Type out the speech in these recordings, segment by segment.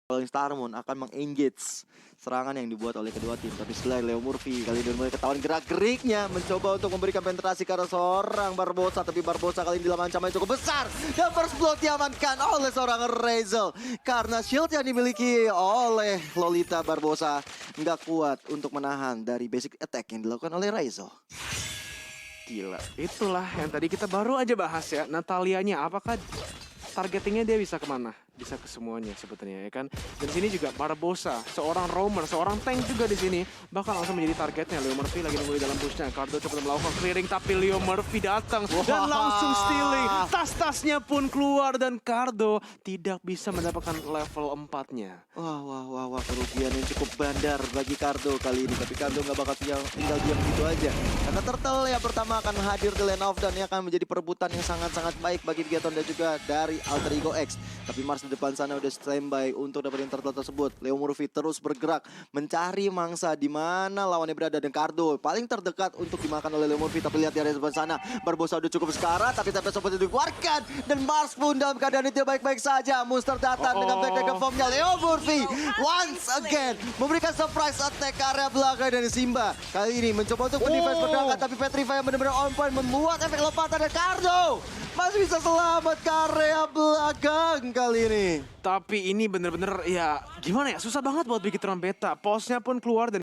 Falling Starmoon akan meng-engage serangan yang dibuat oleh kedua tim. Tapi selain Leo Murphy kali ini mulai ketahuan gerak-geriknya mencoba untuk memberikan penetrasi ke arah seorang Barbosa. Tapi Barbosa kali ini dalam ancaman yang cukup besar. Dan first blood diamankan oleh seorang Razel. Karena shield yang dimiliki oleh Lolita Barbosa nggak kuat untuk menahan dari basic attack yang dilakukan oleh Razel. Gila, itulah yang tadi kita baru aja bahas ya. Natalianya, apakah targetingnya dia bisa kemana? Bisa ke semuanya sebetulnya ya kan. Dan sini juga Barbosa, seorang roamer, seorang tank juga di sini bakal langsung menjadi targetnya. Leo Murphy lagi nunggu di dalam bushnya. Cardo coba melakukan clearing tapi Leo Murphy datang dan langsung stealing. Tas-tasnya pun keluar dan Cardo tidak bisa mendapatkan level 4-nya. Wah, kerugian yang cukup bandar bagi Cardo kali ini. Tapi Cardo nggak bakal tinggal diam gitu aja. Karena Turtle yang pertama akan hadir di lane off dan ini akan menjadi perebutan yang sangat-sangat baik bagi Bigaton dan juga dari Alter Ego X. Tapi Mars di depan sana udah standby untuk dapetin turtle tersebut. Leo Murphy terus bergerak mencari mangsa di mana lawannya berada dan Cardo paling terdekat untuk dimakan oleh Leo Murphy. Tapi lihat di area depan sana, Barbosa udah cukup sekarat tapi TP sempat dikeluarkan dan Mars pun dalam keadaan itu baik-baik saja. Monster datang dengan back formnya Leo Murphy once again memberikan surprise attack ke area belakang dari Simba. Kali ini mencoba untuk mendefense pergerakan tapi Petrify yang benar-benar on point membuat efek lompatan dan Cardo masih bisa selamat ke area belakang kali ini. Tapi ini bener-bener ya gimana ya, susah banget buat bikin trompeta. Posnya pun keluar dan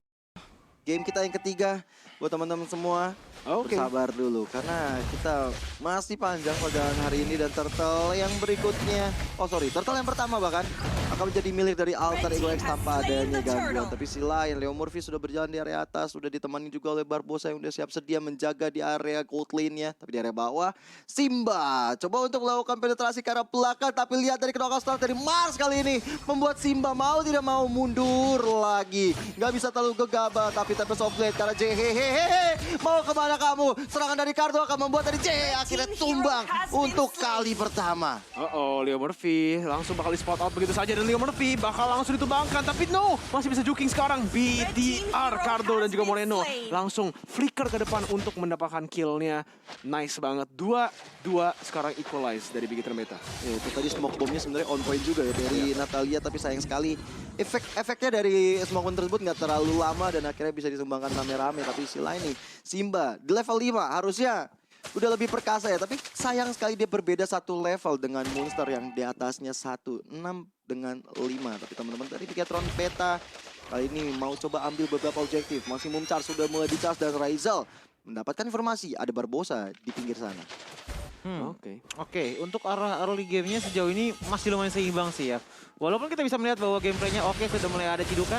Game kita yang ketiga buat teman-teman semua. Bersabar dulu karena kita masih panjang pada hari ini dan Turtle yang berikutnya. Turtle yang pertama bahkan akan menjadi milik dari Alter Ego X tanpa adanya gangguan. Tapi si lain Leo Murphy sudah berjalan di area atas, sudah ditemani juga oleh Barbosa yang sudah siap sedia menjaga di area gold lane-nya. Tapi di area bawah Simba coba untuk melakukan penetrasi ke arah belakang, tapi lihat dari knockout start dari Mars kali ini membuat Simba mau tidak mau mundur lagi. Nggak bisa terlalu gegabah tapi Tempest of Blade karena hehehe mau kemana kamu? Serangan dari Cardo akan membuat dari akhirnya tumbang untuk kali pertama. Leo Murphy langsung bakal di spot out begitu saja dan Leo Murphy bakal langsung ditumbangkan. Tapi no, masih bisa juking sekarang. BDR, Cardo dan juga Moreno langsung flicker ke depan untuk mendapatkan killnya. Nice banget. Dua sekarang equalize dari Big Meta. Ya, itu tadi smoke bombnya sebenarnya on point juga ya dari Natalia, tapi sayang sekali efeknya dari smoke bomb tersebut nggak terlalu lama dan akhirnya bisa disumbangkan rame-rame. Tapi si lain nih, Simba di level 5 harusnya udah lebih perkasa ya, tapi sayang sekali dia berbeda satu level dengan monster yang di atasnya 1, 6 dengan 5. Tapi teman-teman dari Bigatron Beta kali ini mau coba ambil beberapa objektif. Maximum charge sudah mulai di-charge dan Razel mendapatkan informasi ada Barbosa di pinggir sana. Oke, untuk arah early game-nya sejauh ini masih lumayan seimbang sih ya. Walaupun kita bisa melihat bahwa gameplaynya sudah mulai ada cidukan.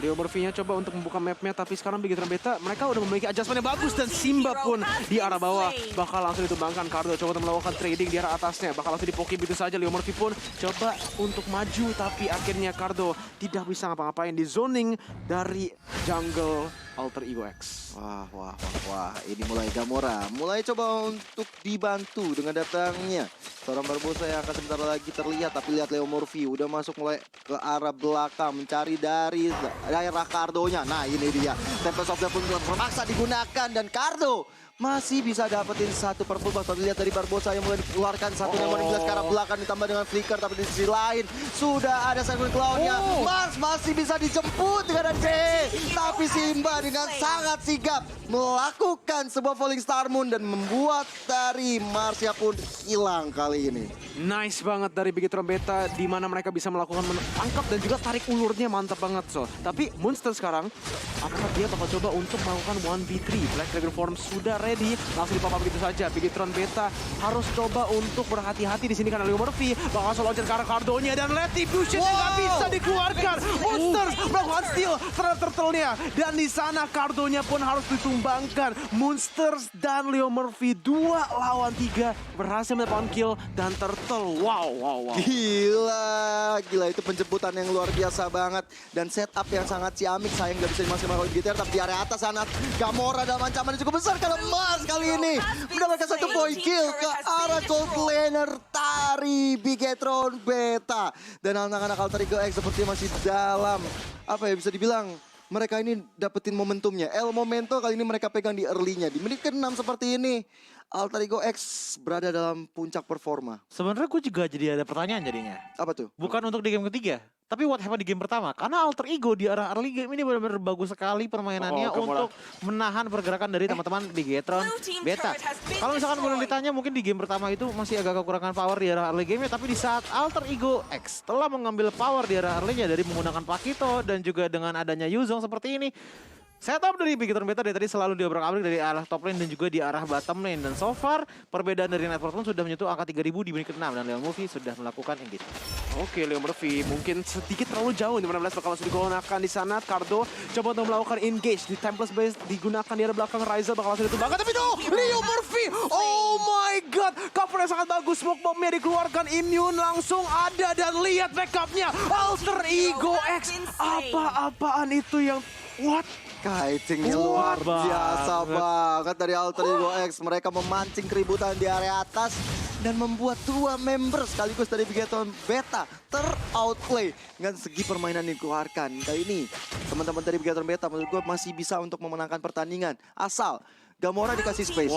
Leo Murphy-nya coba untuk membuka map-nya, tapi sekarang Big Beta mereka udah memiliki adjustment yang bagus dan Simba pun di arah bawah bakal langsung ditumbangkan. Cardo coba untuk melakukan trading di arah atasnya, bakal langsung dipoki begitu saja. Leo Murphy pun coba untuk maju, tapi akhirnya Cardo tidak bisa ngapa-ngapain di zoning dari jungle Alter Ego X. Wah, ini mulai Gamora mulai coba untuk dibantu dengan datangnya seorang Barbosa yang akan sebentar lagi terlihat. Tapi lihat Leo Murphy udah masuk mulai ke arah belakang mencari dari daerah Cardo-nya. Nah ini dia, Tempest of Death pun terpaksa digunakan dan Cardo masih bisa dapetin satu purple box. Tapi lihat dari Barbosa yang mulai dikeluarkan satu yang jelas ke arah belakang ditambah dengan flicker. Tapi di sisi lain sudah ada Cyclone Cloud-nya. Mars masih bisa dijemput dengan tapi Simba dengan sangat sigap melakukan sebuah Falling Starmoon dan membuat dari Marsnya pun hilang kali ini. Nice banget dari Big Beta di mana mereka bisa melakukan tangkap dan juga tarik ulurnya mantap banget Tapi Monster sekarang apakah dia bakal coba untuk melakukan 1v3? Black Dragon Form sudah ready, langsung dipapa begitu saja. Big Beta harus coba untuk berhati-hati di sini karena Leo Murphy bakal langsung loncat ke arah Cardo-nya dan Retribution-nya nggak bisa dikeluarkan. Monster melakukan steal terhadap Turtle-nya dan di sana Cardo-nya pun harus ditumbangkan. Monsters dan Leo Murphy 2 lawan 3 berhasil mendapatkan kill dan Turtle wow. Gila itu penjemputan yang luar biasa banget dan setup yang sangat ciamik. Sayang nggak bisa dimaksimalkan oleh GTR, tapi di area atas sana Gamora dalam ancaman yang cukup besar karena Mars kali ini mendapatkan satu point kill ke arah gold laner dari Bigatron Beta dan anak-anak Alter Ego X seperti masih dalam bisa dibilang mereka ini dapetin momentumnya. El Momento kali ini mereka pegang di early-nya. Di menit ke-6 seperti ini, Alter Ego X berada dalam puncak performa. Sebenarnya gue juga jadi ada pertanyaan jadinya. Apa tuh? Bukan untuk di game ketiga, tapi what happened di game pertama. Karena Alter Ego di arah early game ini benar-benar bagus sekali permainannya untuk menahan pergerakan dari teman-teman di Bigetron Beta. Kalau misalkan boleh ditanya, mungkin di game pertama itu masih agak kekurangan power di arah early game-nya, tapi di saat Alter Ego X telah mengambil power di arah early-nya dari menggunakan Pakito dan juga dengan adanya Yuzong seperti ini, setup dari Bigetron Beta dari tadi selalu diobrak-abrik dari arah top lane dan juga di arah bottom lane. Dan so far, perbedaan dari Network pun sudah menyentuh angka 3000 di menit ke-6. Dan Leon Murphy sudah melakukan engage. Oke, Leon Murphy mungkin sedikit terlalu jauh. 15 bakal langsung digunakan di sana. Cardo coba untuk melakukan engage di Tempest Base. Digunakan di arah belakang. Ryzel bakal langsung ditumbangkan. Tapi tuh, Leon Murphy! Oh my god! Cover yang sangat bagus. Smoke bomb-nya dikeluarkan. Immune langsung ada. Dan lihat backup-nya. Alter Ego X. Apa-apaan itu yang... What? Kiting luar biasa banget dari Alter Ego X. Mereka memancing keributan di area atas dan membuat dua member sekaligus dari Bigetron Beta ter-outplay dengan segi permainan yang dikeluarkan. Kali ini teman-teman dari Bigetron Beta menurut gue masih bisa untuk memenangkan pertandingan asal Gamora dikasih space.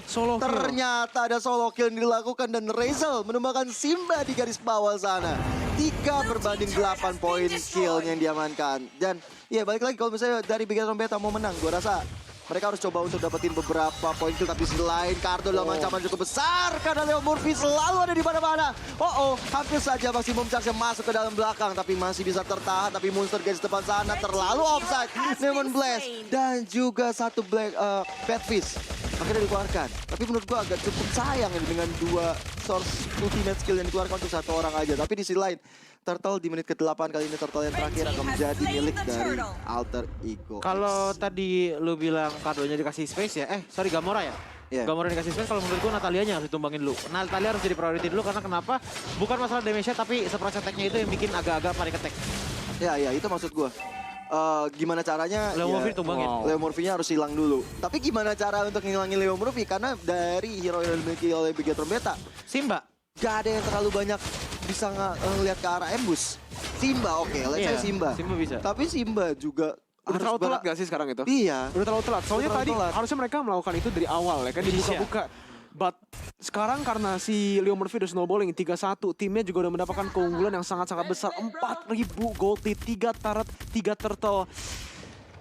Solo kill. Ternyata ada solo kill yang dilakukan dan Ryzel menumbangkan Simba di garis bawah sana. 3 berbanding 8 poin kill yang diamankan. Dan ya balik lagi kalau misalnya dari Bigetron Beta mau menang, gue rasa mereka harus coba untuk dapetin beberapa poin kill. Tapi selain Cardo dalam ancaman cukup besar karena Leon Murphy selalu ada di mana-mana. Hampir saja Maximum Charge yang masuk ke dalam belakang tapi masih bisa tertahan. Tapi monster garis depan sana terlalu offside. Demon Blast dan juga satu Batfish akhirnya dikeluarkan. Tapi menurut gua agak cukup sayang ini dengan 2 source ultimate skill yang dikeluarkan untuk 1 orang aja. Tapi di sisi lain, Turtle di menit ke-8 kali ini Turtle yang terakhir akan menjadi milik dari Alter Ego. Kalau tadi lu bilang Cardonya dikasih space ya, Gamora ya? Yeah. Gamora dikasih space, kalau menurut gua Natalianya harus ditumbangin dulu. Natalia harus jadi priority dulu karena kenapa? Bukan masalah damage-nya tapi surprise attack-nya itu yang bikin agak-agak panic attack. Ya, itu maksud gua. Gimana caranya Leon Murphy tumbangin. Leon Murphy-nya harus hilang dulu. Tapi gimana cara untuk ngilangin Leon Murphy? Karena dari hero yang dimiliki oleh Bigetron Beta, Simba. gak ada yang terlalu banyak bisa ngelihat ke arah ambush. Simba let's say Simba. Simba bisa. Tapi Simba juga Udah terlalu telat gak sih sekarang itu? Iya. Udah terlalu telat. Soalnya Udah terlalu tadi telat. harusnya mereka melakukan itu dari awal ya kan, dibuka-buka. But sekarang karena si Leon Murphy udah snowballing 3-1, timnya juga udah mendapatkan keunggulan yang sangat-sangat besar. 4.000 gold lead, 3 turret, 3 turtle.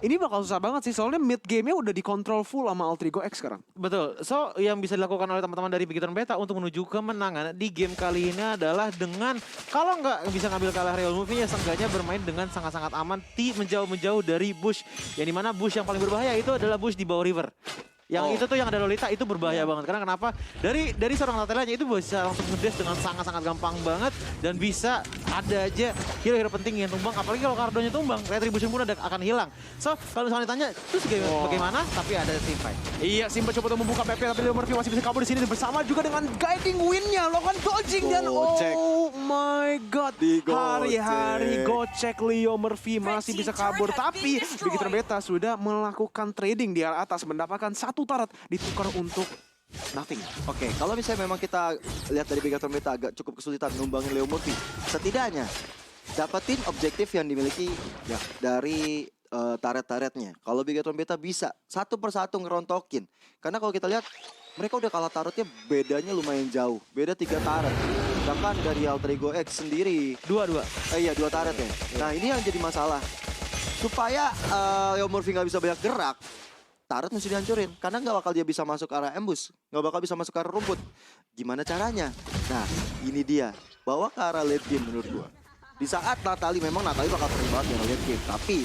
Ini bakal susah banget sih, soalnya mid game-nya udah dikontrol full sama Alter Ego X sekarang. Betul. So, yang bisa dilakukan oleh teman-teman dari Bigetron Beta untuk menuju kemenangan di game kali ini adalah dengan, kalau nggak bisa ngambil kalah Real Move-nya, seenggaknya bermain dengan sangat-sangat aman, menjauh-menjauh dari bush. Yang dimana bush yang paling berbahaya itu adalah bush di bawah river. Yang itu tuh yang ada Lolita itu berbahaya banget. Karena kenapa? Dari seorang Natalianya itu bisa langsung ngedes dengan sangat-sangat gampang banget. Dan bisa ada aja hero-hero penting yang tumbang. Apalagi kalau Cardonya tumbang, Retribution pun akan hilang. So, kalau misalnya ditanya, terus bagaimana? Tapi ada team fight. Iya, Simba coba untuk membuka PP, tapi Leon Murphy masih bisa kabur di sini bersama juga dengan guiding win-nya, melakukan dodging dan oh my god, hari-hari gocek Leon Murphy masih bisa kabur, tapi Bigetron Beta sudah melakukan trading di arah atas, mendapatkan 1 turret ditukar untuk nothing. Oke, kalau misalnya memang kita lihat dari Bigetron Beta agak cukup kesulitan numbangin Leon Murphy, setidaknya dapetin objektif yang dimiliki dari turret-turretnya. Kalau Bigetron Beta bisa satu persatu ngerontokin. Karena kalau kita lihat mereka udah kalah turretnya bedanya lumayan jauh. Beda 3 turret. Bahkan dari Alter Ego X sendiri. 2-2. Iya 2 turret ya. Nah ini yang jadi masalah. Supaya Leon Murphy nggak bisa banyak gerak, turret mesti dihancurin. Karena nggak bakal dia bisa masuk ke arah ambush. Nggak bakal bisa masuk ke arah rumput. Gimana caranya? Nah ini dia. Bawa ke arah late game menurut gua. Di saat Natali bakal sering banget yang late game. Tapi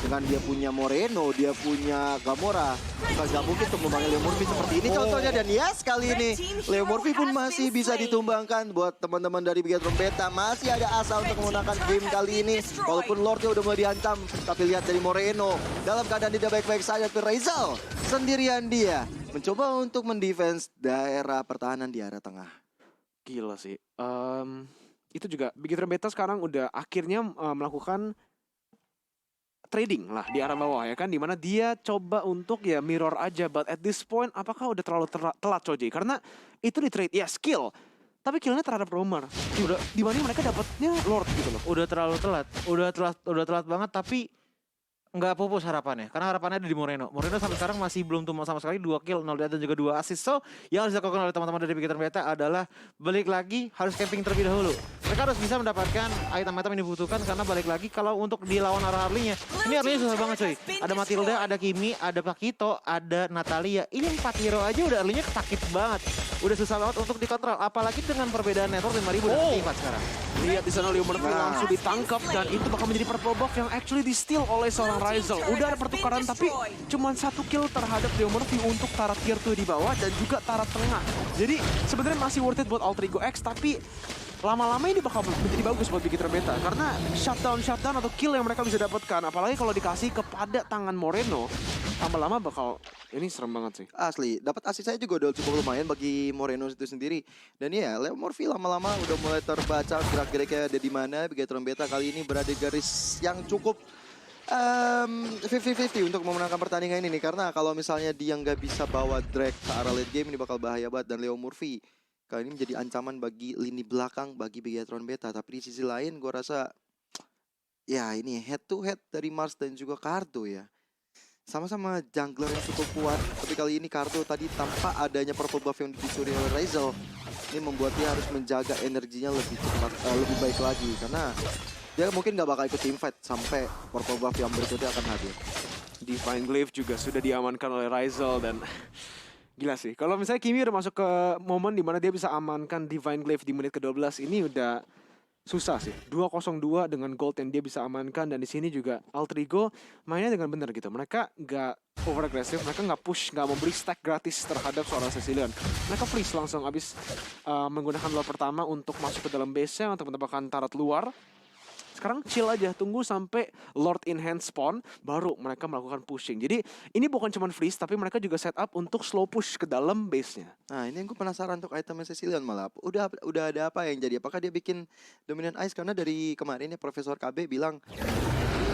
dengan dia punya Moreno, dia punya Gamora, bukan gak mungkin untuk membangun Leon Murphy seperti ini contohnya. Dan yes, kali ini Leon Murphy pun masih bisa ditumbangkan. Buat teman-teman dari Bigetron Beta, masih ada asa untuk memenangkan game kali ini. Walaupun Lordnya udah mulai diancam, tapi lihat dari Moreno dalam keadaan tidak baik-baik saja. Tapi Ryzel sendirian dia mencoba untuk mendefense daerah pertahanan di area tengah. Gila sih. Itu juga Bigetron Beta sekarang udah akhirnya melakukan trading lah di arah bawah ya kan, dimana dia coba untuk ya mirror aja, but at this point apakah udah terlalu telat Coji? Karena itu di trade ya skill, tapi killnya terhadap Roamer. Dibanding mereka dapatnya Lord gitu loh. Udah terlalu telat. Udah telat banget, tapi nggak pupus harapannya. Karena harapannya ada di Moreno. Moreno sampai sekarang masih belum tumbang sama sekali, 2 kill, 0 dan juga 2 assist. So, yang harus dilakukan oleh teman-teman dari Bigetron Beta adalah balik lagi harus camping terlebih dahulu. Mereka harus bisa mendapatkan item-item yang dibutuhkan karena balik lagi kalau untuk dilawan arah Harley-nya. Ini Harley-nya susah banget coy. Ada Matilda, ada Kimi, ada Pakito, ada Natalia. Ini 4 hero aja udah Harley-nya sakit banget. Udah susah banget untuk dikontrol. Apalagi dengan perbedaan network 5.000 dan 4 sekarang. Lihat di sana Leo Murphy langsung ditangkap dan itu bakal menjadi purple box yang actually di-steal oleh seorang Rizal. Udah ada pertukaran tapi cuman 1 kill terhadap Leo Murphy untuk Tarat tier 2 di bawah dan juga Tarat tengah. Jadi sebenarnya masih worth it buat Alter Ego X tapi lama-lama ini bakal menjadi bagus buat Bigetron Beta karena shutdown atau kill yang mereka bisa dapatkan apalagi kalau dikasih kepada tangan Moreno lama-lama bakal ini serem banget sih. Asli, dapat assist saya juga udah cukup lumayan bagi Moreno itu sendiri. Dan ya, Leo Murphy lama-lama udah mulai terbaca gerak-geriknya ada di mana. Bigetron Beta kali ini berada di garis yang cukup 50-50 untuk memenangkan pertandingan ini nih. Karena kalau misalnya dia nggak bisa bawa drag ke arah late game ini bakal bahaya banget. Dan Leo Murphy kali ini menjadi ancaman bagi lini belakang bagi Bigetron Beta. Tapi di sisi lain gue rasa ya ini head to head dari Mars dan juga Cardo ya. Sama-sama jungler yang cukup kuat, tapi kali ini Cardo tadi tanpa adanya purple buff yang dicuri oleh Rizal, ini membuat dia harus menjaga energinya lebih cepat, lebih baik lagi karena dia mungkin nggak bakal ikut teamfight sampai purple buff yang berikutnya akan hadir. Divine Glaive juga sudah diamankan oleh Rizal dan gila sih. Kalau misalnya Kimi udah masuk ke momen dimana dia bisa amankan Divine Glaive di menit ke-12 ini udah susah sih. 2-0-2 dengan gold yang dia bisa amankan dan di sini juga Alter Ego mainnya dengan benar gitu. Mereka nggak over agresif, mereka nggak push, nggak memberi stack gratis terhadap seorang Cecilion. Mereka freeze langsung abis menggunakan lore pertama untuk masuk ke dalam base-nya untuk mendapatkan Tarat luar. Sekarang chill aja, tunggu sampai Lord in hand spawn, baru mereka melakukan pushing. Jadi ini bukan cuma freeze, tapi mereka juga set up untuk slow push ke dalam base-nya. Nah ini yang gue penasaran untuk itemnya Cecilion malah. Udah ada apa yang jadi? Apakah dia bikin Dominant Ice? Karena dari kemarin ya Profesor KB bilang,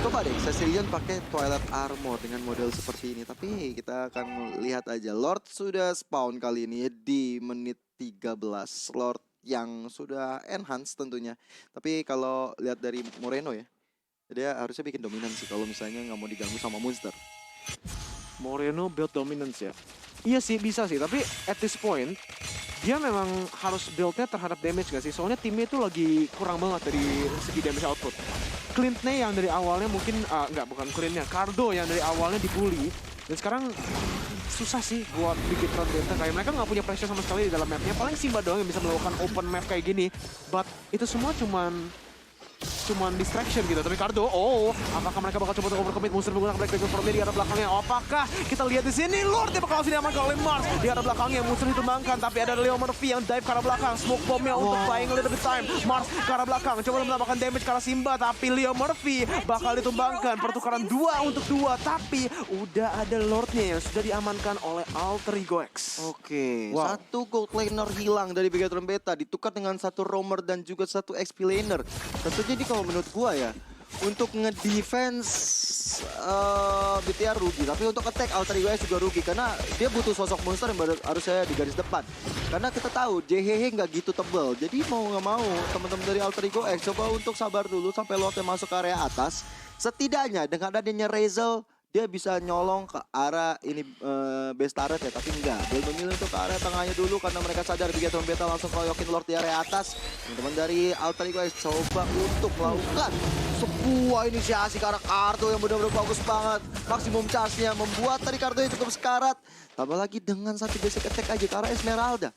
coba deh Cecilion pakai Twilight Armor dengan model seperti ini. Tapi kita akan lihat aja. Lord sudah spawn kali ini di menit 13. Lord yang sudah enhance tentunya. Tapi kalau lihat dari Moreno ya, dia harusnya bikin dominan sih kalau misalnya nggak mau diganggu sama monster. Moreno build dominance ya. Iya sih bisa sih, tapi at this point dia memang harus build-nya terhadap damage gak sih? Soalnya timnya itu lagi kurang banget dari segi damage output. Clint-nya yang dari awalnya mungkin, bukan Clint-nya, Cardo yang dari awalnya dibully. Dan sekarang susah sih buat Bigetron Beta, kayak mereka nggak punya pressure sama sekali di dalam mapnya. Paling Simba doang yang bisa melakukan open map kayak gini. But itu semua cuman distraction gitu. Tapi Cardo, apakah mereka bakal coba untuk overcommit monster menggunakan Black Dragon Form di arah belakangnya? Apakah kita lihat di sini Lord dia bakal langsung diamankan oleh Mars di arah belakangnya, monster ditumbangkan, tapi ada Leo Murphy yang dive ke arah belakang, smoke bombnya untuk buying a little bit time. Mars ke arah belakang, coba menambahkan damage ke arah Simba, tapi Leo Murphy bakal ditumbangkan. Pertukaran 2 untuk 2, tapi udah ada Lordnya yang sudah diamankan oleh Alter Ego X. Oke, satu gold laner hilang dari Bigetron Beta ditukar dengan satu roamer dan juga satu XP laner. Tentunya ini kalau menurut gua ya, untuk ngedefense BTR rugi, tapi untuk attack Alter Ego X juga rugi karena dia butuh sosok monster yang harusnya di garis depan. Karena kita tahu JHH nggak gitu tebel, jadi mau nggak mau teman-teman dari Alter Ego X coba untuk sabar dulu sampai Lordnya masuk ke area atas. Setidaknya dengan adanya Rizal dia bisa nyolong ke arah ini base turret ya, tapi enggak. Dia memilih untuk ke area tengahnya dulu karena mereka sadar Bigetron Beta langsung koyokin Lord di area atas. Teman-teman dari Alter Ego X coba untuk melakukan sebuah inisiasi ke arah Cardo yang benar-benar bagus banget. Maksimum charge-nya membuat tadi Cardo yang cukup sekarat. Tambah lagi dengan satu basic attack aja ke arah Esmeralda.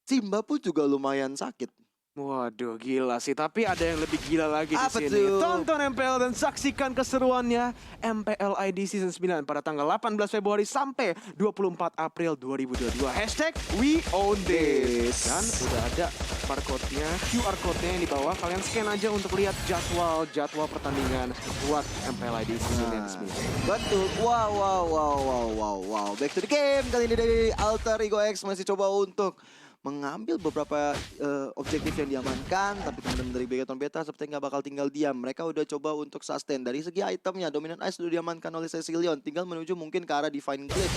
Simba pun juga lumayan sakit. Waduh, gila sih. Tapi ada yang lebih gila lagi di Apa sini. tuh? Tonton MPL dan saksikan keseruannya MPL ID Season 9 pada tanggal 18 Februari sampai 24 April 2022. Hashtag We Own This. Dan udah ada barcode-nya, QR code-nya yang di bawah. Kalian scan aja untuk lihat jadwal pertandingan buat MPL ID Season 9. Betul. Wow. Back to the game. Kali ini dari Alter Ego X masih coba untuk mengambil beberapa objektif yang diamankan, tapi teman-teman dari Bigetron Beta seperti nggak bakal tinggal diam. Mereka udah coba untuk sustain. Dari segi itemnya, Dominant Ice sudah diamankan oleh Cecilion. Tinggal menuju mungkin ke arah Divine Glaive.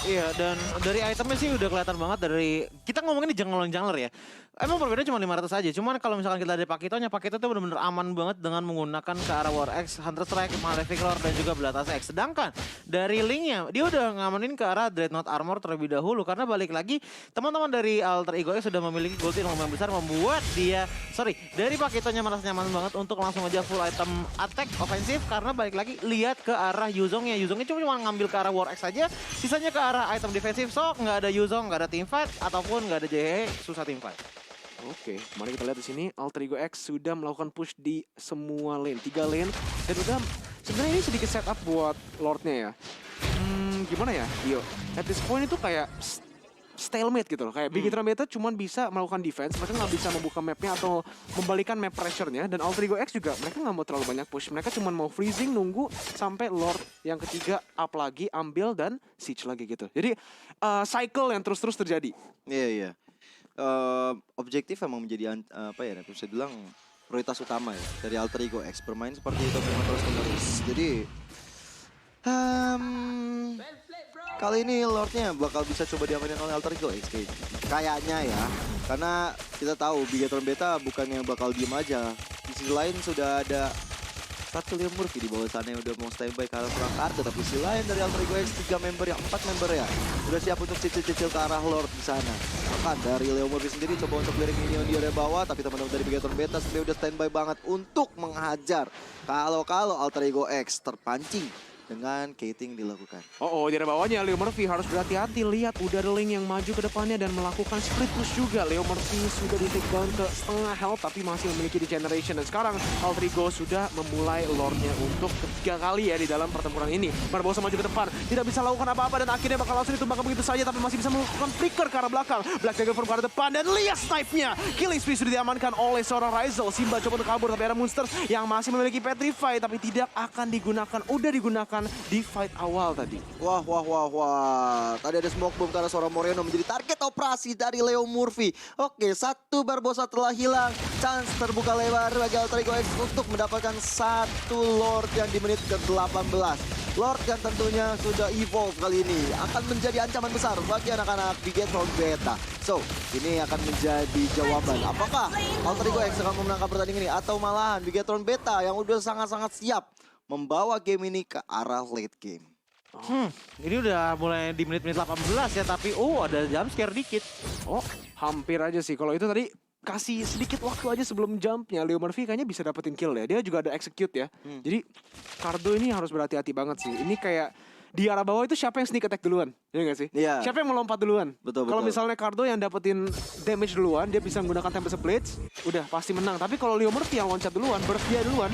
Iya, dan dari itemnya sih udah kelihatan banget dari kita ngomongin di jungler ya. Emang perbedaannya cuma 500 aja. Cuman kalau misalkan kita dari Pakitonya, Pakito tuh benar-benar aman banget dengan menggunakan ke arah War X, Hunter Strike, Malefic Lord dan juga Belatas X. Sedangkan dari Linknya dia udah ngamanin ke arah Dreadnought Armor terlebih dahulu karena balik lagi teman-teman dari Alter Ego X sudah memiliki gold yang lumayan besar membuat dia dari Pakitonya merasa nyaman banget untuk langsung aja full item attack ofensif karena balik lagi lihat ke arah Yuzongnya. Yuzongnya cuma ngambil ke arah War X saja, sisanya ke arah item defensif. So nggak ada Yuzong, nggak ada teamfight ataupun nggak ada JHE, susah teamfight. Oke, mari kita lihat di sini Alter Ego X sudah melakukan push di semua lane, 3 lane dan udah sebenarnya ini sedikit setup buat Lordnya ya. Gimana ya, Dio? At this point itu kayak stalemate gitu loh, kayak Bigetron Beta cuma bisa melakukan defense, mereka nggak bisa membuka mapnya atau membalikan map pressure-nya, dan Alter Ego X juga mereka nggak mau terlalu banyak push, mereka cuma mau freezing nunggu sampai Lord yang ketiga up lagi, ambil dan siege lagi gitu. Jadi cycle yang terus-terus terjadi. Iya. Objektif emang menjadi apa ya, bisa bilang prioritas utama ya dari Alter Ego X, bermain seperti itu memang terus-menerus. Jadi kali ini Lordnya bakal bisa coba diamanin oleh Alter Ego X kayaknya ya, karena kita tahu Bigetron Beta bukannya bakal diem aja. Di sisi lain sudah ada satu Leo Murphy di bawah sana yang udah mau standby ke arah serang kartu, tapi sisi lain dari Alter Ego X 4 member ya udah siap untuk cicil-cicil ke arah Lord di sana. Bahkan dari Leo Murphy sendiri coba untuk clearing minion di area bawah, tapi teman-teman dari Bigetron Beta sendiri udah standby banget untuk menghajar kalau Alter Ego X terpancing dengan Kating dilakukan. Di bawahnya Leo Murphy harus berhati-hati. Lihat udah ada Link yang maju ke depannya dan melakukan split push juga. Leo Murphy sudah di take down ke setengah health tapi masih memiliki degeneration. Dan sekarang Alter Ego sudah memulai Lordnya untuk ketiga kali ya di dalam pertempuran ini. Barbosa maju ke depan, tidak bisa lakukan apa-apa dan akhirnya bakal langsung ditumbangkan begitu saja, tapi masih bisa melakukan flicker ke arah belakang. Black Dagger from ke arah depan dan lihat snipe-nya. Killing spree sudah diamankan oleh seorang Ryzel. Simba coba untuk kabur tapi ada Monsters yang masih memiliki Petrify tapi tidak akan digunakan. Udah digunakan di fight awal tadi. Wah. Tadi ada smoke bomb karena seorang Moreno menjadi target operasi dari Leo Murphy. Oke, satu Barbosa telah hilang. Chance terbuka lebar bagi Alter Ego X untuk mendapatkan satu Lord yang di menit ke-18. Lord yang tentunya sudah evolve kali ini akan menjadi ancaman besar bagi anak-anak Bigetron Beta. So, ini akan menjadi jawaban. Apakah Alter Ego X akan memenangkan pertandingan ini atau malahan Bigetron Beta yang udah sangat-sangat siap membawa game ini ke arah late game. Ini udah mulai di menit-menit 18 ya, tapi ada jump scare dikit. Hampir aja sih. Kalau itu tadi kasih sedikit waktu aja sebelum jumpnya, Leo Murphy kayaknya bisa dapetin kill ya. Dia juga ada execute ya. Jadi Cardo ini harus berhati-hati banget sih. Ini kayak di arah bawah itu siapa yang sneak attack duluan? Iya nggak sih? Iya. Siapa yang melompat duluan? Betul. Kalau misalnya Cardo yang dapetin damage duluan, dia bisa menggunakan Tempest Blades, udah pasti menang. Tapi kalau Leo Murphy yang loncat duluan, burst dia duluan,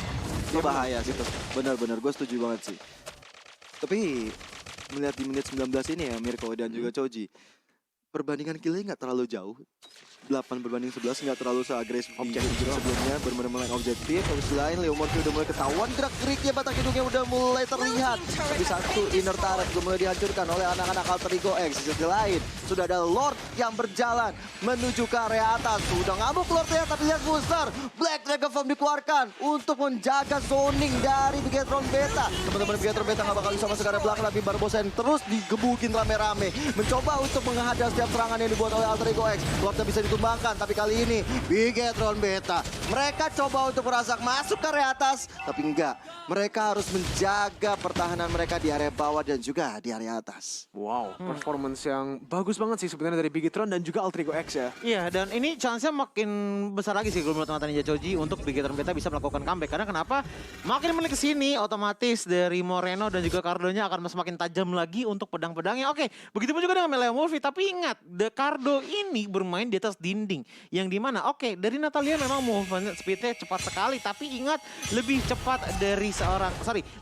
Itu bahaya sih. Benar-benar gue setuju banget sih. Tapi melihat di menit 19 ini ya Mirko dan juga Choji, perbandingan killnya nggak terlalu jauh. 8 berbanding 11 nggak terlalu seagresif sebelumnya, benar-benar main objektif. Tapi sisi lain Leo Murphy udah mulai ketahuan gerak-geriknya, batang hidungnya udah mulai terlihat. Tapi satu inner turret juga mulai dihancurkan oleh anak-anak Alter Ego X. Di sisi lain sudah ada Lord yang berjalan menuju ke area atas. Sudah ngamuk Lordnya, tapi lihat booster Black Dragon Form dikeluarkan untuk menjaga zoning dari Bigetron Beta. Teman-teman Bigetron Beta nggak bakal bisa masuk ke area belakang, tapi Barbosa yang terus digebukin rame-rame mencoba untuk menghadang setiap serangan yang dibuat oleh Alter Ego X. Lordnya bisa ditumbangkan, tapi kali ini Bigetron Beta mereka coba untuk merasak masuk ke area atas, tapi enggak. Mereka harus menjaga pertahanan mereka di area bawah dan juga di area atas. Wow, performance yang bagus banget sih sebenarnya dari Bigetron dan juga Alter Ego X ya. Iya, dan ini chance-nya makin besar lagi sih menurut teman-teman Ninja Choji untuk Bigetron Beta bisa melakukan comeback. Karena kenapa? Makin menit kesini otomatis dari Moreno dan juga Cardo-nya akan semakin tajam lagi untuk pedang-pedangnya. Oke, begitu pun juga dengan Leo Murphy. Tapi ingat, Cardo ini bermain di atas dinding. Yang dimana, dari Natalia memang movement speed-nya cepat sekali. Tapi ingat, lebih cepat dari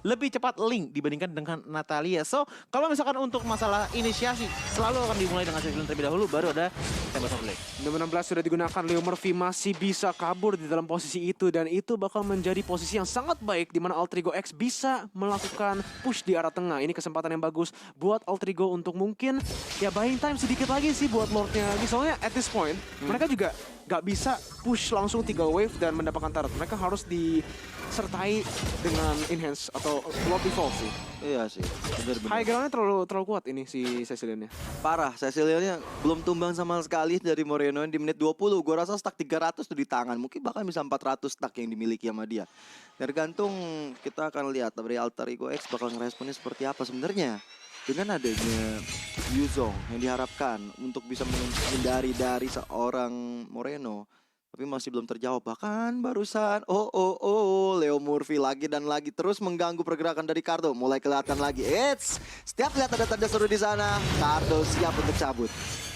lebih cepat Link dibandingkan dengan Natalia. So, kalau misalkan untuk masalah inisiasi, selalu akan dimulai dengan Cecilin terlebih dahulu, baru ada Tempest of Blade. Nomor 16 sudah digunakan, Leo Murphy masih bisa kabur di dalam posisi itu. Dan itu bakal menjadi posisi yang sangat baik di mana Alter Ego X bisa melakukan push di arah tengah. Ini kesempatan yang bagus buat Alter Ego untuk mungkin ya buying time sedikit lagi sih buat Lordnya. Soalnya at this point, mereka juga nggak bisa push langsung 3 wave dan mendapatkan turret. Mereka harus disertai dengan enhance atau Lord Evolve sih. Iya sih, bener-bener. High ground-nya terlalu kuat ini si Cecilian-nya. Parah, Cecilian-nya belum tumbang sama sekali dari Moreno di menit 20. Gue rasa stack 300 tuh di tangan. Mungkin bahkan bisa 400 stack yang dimiliki sama dia. Tergantung kita akan lihat dari Alter Ego X bakal ngeresponnya seperti apa sebenarnya. Dengan adanya Yuzong yang diharapkan untuk bisa menghindari dari seorang Moreno. Tapi masih belum terjawab. Bahkan barusan Leo Murphy lagi dan lagi terus mengganggu pergerakan dari Cardo. Mulai kelihatan lagi. Setiap lihat ada tanda seru di sana, Cardo siap untuk cabut.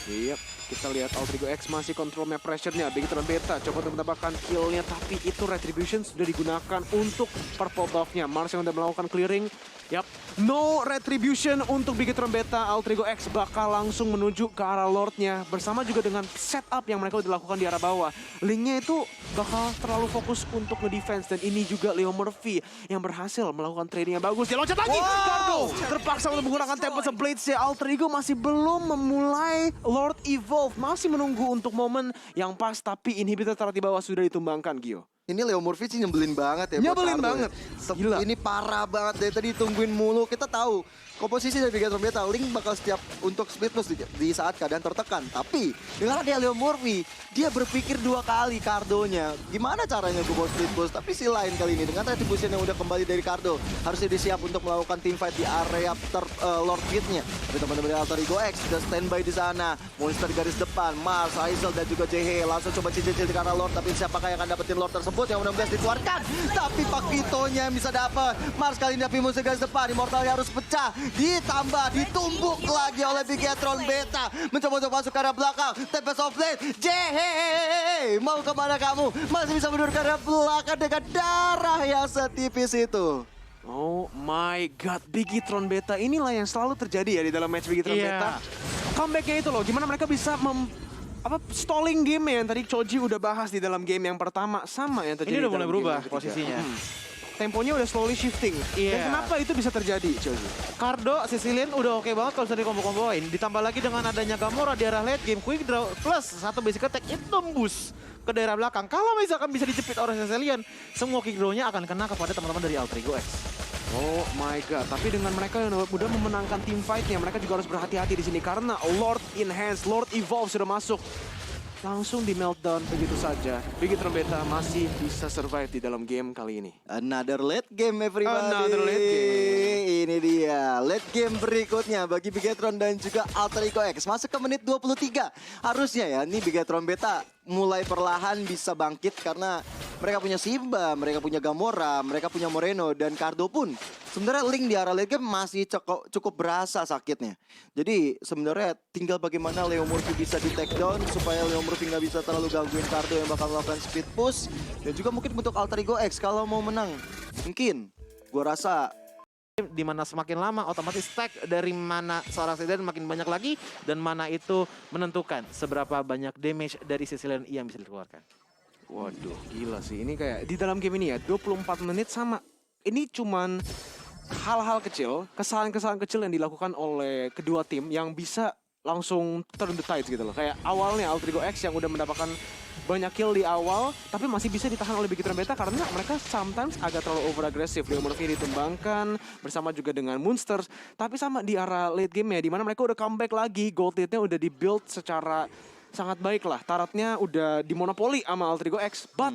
Yep, kita lihat Alter Ego X masih kontrol map pressure-nya. Begitu Beta coba untuk mendapatkan kill-nya, tapi itu Retribution sudah digunakan untuk purple buff-nya. Mars yang sudah melakukan clearing. Yap, no Retribution untuk Bigetron Beta. Alter Ego X bakal langsung menuju ke arah Lord-nya. Bersama juga dengan setup yang mereka udah lakukan di arah bawah. Link-nya itu bakal terlalu fokus untuk nge-defense. Dan ini juga Leo Murphy yang berhasil melakukan trading yang bagus. Dia loncat lagi! Cardo terpaksa untuk menggunakan Tempest Blades-nya. Alter Ego masih belum memulai Lord Evolve. Masih menunggu untuk momen yang pas. Tapi inhibitor turret di bawah sudah ditumbangkan, Gio. Ini Leo Murphy sih nyebelin banget ya. Nyebelin banget. Gila. Ini parah banget dari tadi tungguin mulu. Kita tahu komposisi dari Bigetron Beta, Link bakal setiap untuk split push di saat keadaan tertekan. Tapi dengan ada Leo Murphy, dia berpikir 2 kali Cardonya. Gimana caranya gue mau split push? Tapi si lain kali ini dengan retribution yang udah kembali dari Cardo, harusnya dia siap untuk melakukan team fight di area Lord Pit-nya. Tapi teman-teman dari Alter Ego X sudah standby di sana. Monster garis depan, Mars, Aisel dan juga JH langsung coba cicil-cicil di arah Lord. Tapi siapakah yang akan dapetin Lord tersebut yang mudah-mudahan dikeluarkan? Tapi Pakitonya yang bisa dapat. Mars kali ini tapi monster garis depan, Immortalnya harus pecah. Ditambah, ditumbuk lagi oleh Bigetron Beta. Mencoba untuk masuk ke arah belakang. Tempest of Blade. Mau kemana kamu? Masih bisa mundur ke arah belakang dengan darah yang setipis itu. Oh my god, Bigetron Beta inilah yang selalu terjadi ya di dalam match Bigetron Beta. Comeback-nya itu loh, gimana mereka bisa stalling game yang tadi Choji udah bahas di dalam game yang pertama sama yang terjadi. Ini udah mulai berubah posisinya. posisinya. Temponya udah slowly shifting. Dan kenapa itu bisa terjadi, Choji? Cardo, Cecilian udah oke banget kalau bisa dikombo-komboin. Ditambah lagi dengan adanya Gamora di arah late game, quick draw plus satu basic attack itu tembus ke daerah belakang. Kalau misalkan bisa dicepit oleh Cecilian, semua kick draw-nya akan kena kepada teman-teman dari Alter Ego X. Oh my god, tapi dengan mereka yang udah memenangkan team fight-nya, mereka juga harus berhati-hati di sini karena Lord Enhance, Lord Evolve sudah masuk. Langsung di meltdown begitu saja. Bigetron Beta masih bisa survive di dalam game kali ini. Another late game everybody. Another late game. Ini dia late game berikutnya bagi Bigetron dan juga Alter Ego X. Masuk ke menit 23. Harusnya ya, ini Bigetron Beta mulai perlahan bisa bangkit karena mereka punya Simba, mereka punya Gamora, mereka punya Moreno dan Cardo pun. Sebenarnya Link di arah late game masih cukup berasa sakitnya. Jadi sebenarnya tinggal bagaimana Leo Murphy bisa di take down supaya Leo Murphy nggak bisa terlalu gangguin Cardo yang bakal melakukan speed push. Dan juga mungkin untuk Alter Ego X kalau mau menang. Mungkin gua rasa Di mana semakin lama otomatis stack dari mana seorang Cecilian makin banyak lagi. Dan mana itu menentukan seberapa banyak damage dari Cecilian yang bisa dikeluarkan. Waduh, gila sih. Ini kayak di dalam game ini ya, 24 menit sama. Ini cuman hal-hal kecil, kesalahan-kesalahan kecil yang dilakukan oleh kedua tim yang bisa langsung turn the tides gitu loh. Kayak awalnya Alter Ego X yang udah mendapatkan banyak kill di awal, tapi masih bisa ditahan oleh Bigetron Beta karena mereka sometimes agak terlalu over agresif. Leo Murphy ditumbangkan bersama juga dengan Monsters, tapi sama di arah late game ya, dimana mereka udah comeback lagi, gold lead-nya udah di-build secara sangat baik lah. Taratnya udah dimonopoli sama Alter Ego X, but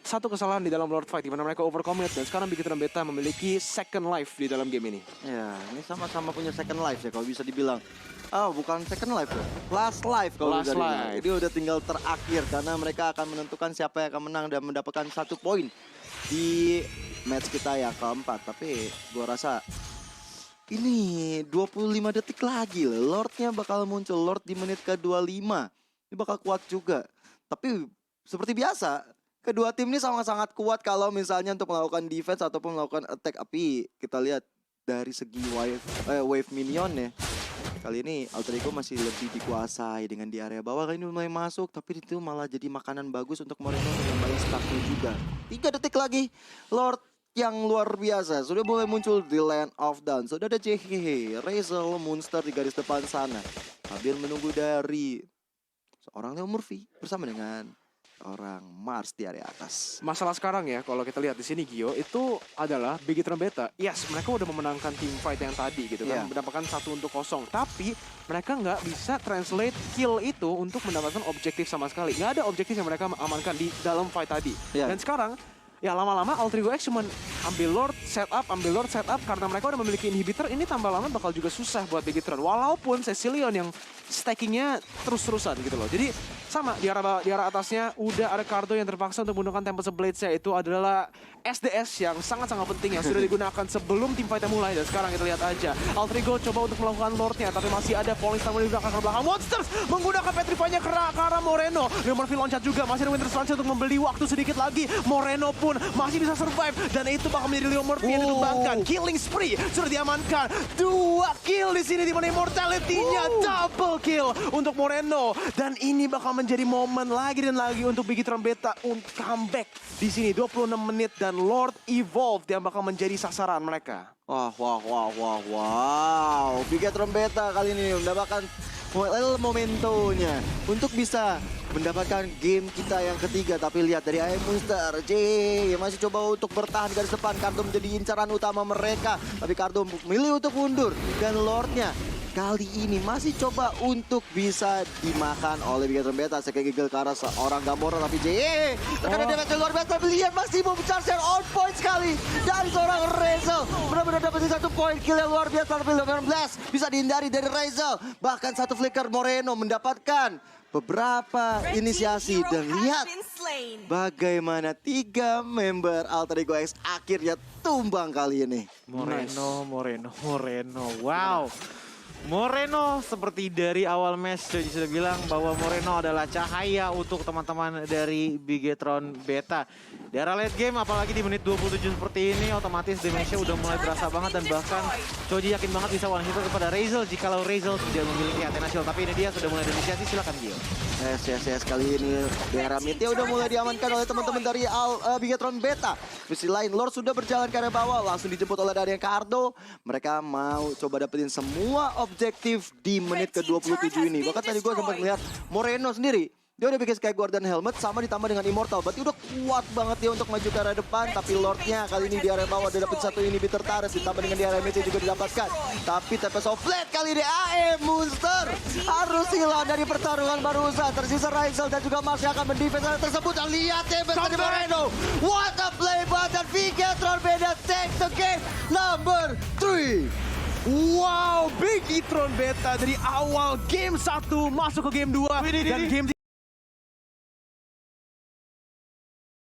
satu kesalahan di dalam Lord Fight, di mana mereka overcommit dan sekarang Bigetron Beta memiliki second life di dalam game ini. ya ini sama-sama punya second life ya kalau bisa dibilang. Oh, bukan second life ya. Last life kalau Last bisa dibilang. life. Jadi udah tinggal terakhir karena mereka akan menentukan siapa yang akan menang dan mendapatkan 1 poin di match kita yang keempat. Tapi gua rasa ini 25 detik lagi loh. Lordnya bakal muncul. Lord di menit ke-25. Ini bakal kuat juga. Tapi seperti biasa, kedua tim ini sangat-sangat kuat kalau misalnya untuk melakukan defense ataupun melakukan attack. Tapi kita lihat dari segi wave minion ya. Kali ini Alter Ego masih lebih dikuasai dengan di area bawah. Kali ini mulai masuk, tapi itu malah jadi makanan bagus untuk Moreno menambah stacknya juga. 3 detik lagi, Lord yang luar biasa sudah mulai muncul di Land of Dawn. Sudah ada JHH, Razel, Monster di garis depan sana. Sambil menunggu dari seorang Leo Murphy bersama dengan orang Mars di area atas. Masalah sekarang ya, kalau kita lihat di sini Gio, itu adalah Bigetron Beta. Yes, mereka udah memenangkan team fight yang tadi gitu kan, mendapatkan 1-0. Tapi mereka nggak bisa translate kill itu untuk mendapatkan objektif sama sekali. Nggak ada objektif yang mereka amankan di dalam fight tadi. Dan sekarang, ya lama-lama Alter Ego X cuman ambil Lord, setup, karena mereka udah memiliki inhibitor, ini tambah lama bakal juga susah buat Bigetron. Walaupun Cecilion yang stackingnya terus-terusan gitu loh. Jadi sama, di arah atasnya udah ada Cardo yang terpaksa untuk menggunakan Tempest Blades-nya. Itu adalah SDS yang sangat-sangat penting yang sudah digunakan sebelum tim fight mulai. Dan sekarang kita lihat aja, Alter Ego coba untuk melakukan Lord-nya, tapi masih ada Polista di belakang ke belakang. Monsters menggunakan Petrify-nya ke arah Moreno. Leo Murphy loncat juga, masih ada Winter's Lunch untuk membeli waktu sedikit lagi. Moreno pun masih bisa survive, dan itu bakal menjadi Leo Murphy yang ditumbangkan. Killing spree sudah diamankan. 2 kill di sini, di mana immortality-nya double kill untuk Moreno. Dan ini bakal menjadi momen lagi dan lagi untuk Bigetron Beta untuk comeback di sini. 26 menit dan Lord Evolve yang bakal menjadi sasaran mereka. Wow. Bigetron Beta kali ini mendapatkan momentonya untuk bisa mendapatkan game kita yang ketiga. Tapi lihat dari AM Monster, masih coba untuk bertahan garis depan. Cardo menjadi incaran utama mereka, tapi Cardo memilih untuk mundur. Dan Lordnya kali ini masih coba untuk bisa dimakan oleh Bigetron Beta. Sekali gigil ke arah seorang Gamora, tapi terkena damage luar biasa. Lihat masih mau charge on point sekali dari seorang Razel. Benar-benar dapetin 1 point kill yang luar biasa, tapi Blast bisa dihindari dari Razel. Bahkan 1 flicker Moreno mendapatkan beberapa inisiasi. Dan lihat bagaimana 3 member Alter Ego X akhirnya tumbang kali ini. Moreno. Wow. Moreno seperti dari awal match Joji sudah bilang bahwa Moreno adalah cahaya untuk teman-teman dari Bigetron Beta. Di arah late game, apalagi di menit 27 seperti ini, otomatis damage-nya udah mulai berasa banget. Dan bahkan Joji yakin banget bisa one hit kepada Razel jikalau Razel tidak memiliki Athena Shield. Tapi ini dia sudah mulai inisiasi, silakan Gio. Yes, kali ini daerah mid-nya udah mulai diamankan oleh teman-teman dari Bigetron Beta. Di sisi lain, Lord sudah berjalan ke arah bawah, langsung dijemput oleh dari Cardo. Mereka mau coba dapetin semua objektif di menit ke-27 ini. Bahkan tadi gue sempat melihat Moreno sendiri, dia udah bikin Sky Guardian Helmet sama ditambah dengan Immortal. Berarti udah kuat banget dia untuk maju ke arah depan. Tapi Lordnya kali ini di area bawah udah dapet 1 inhibitor turret, ditambah dengan di area mid juga didapatkan. Tapi Tempest of Blade kali ini AM Monster harus hilang dari pertarungan barusan. Tersisa Razel dan juga Mars yang akan mendefense area tersebut. Dan lihat Tempest dari Moreno. What a play dan Bigetron Beta take the game number 3. Wow, Bigetron Beta dari awal game 1 masuk ke game 2 dan game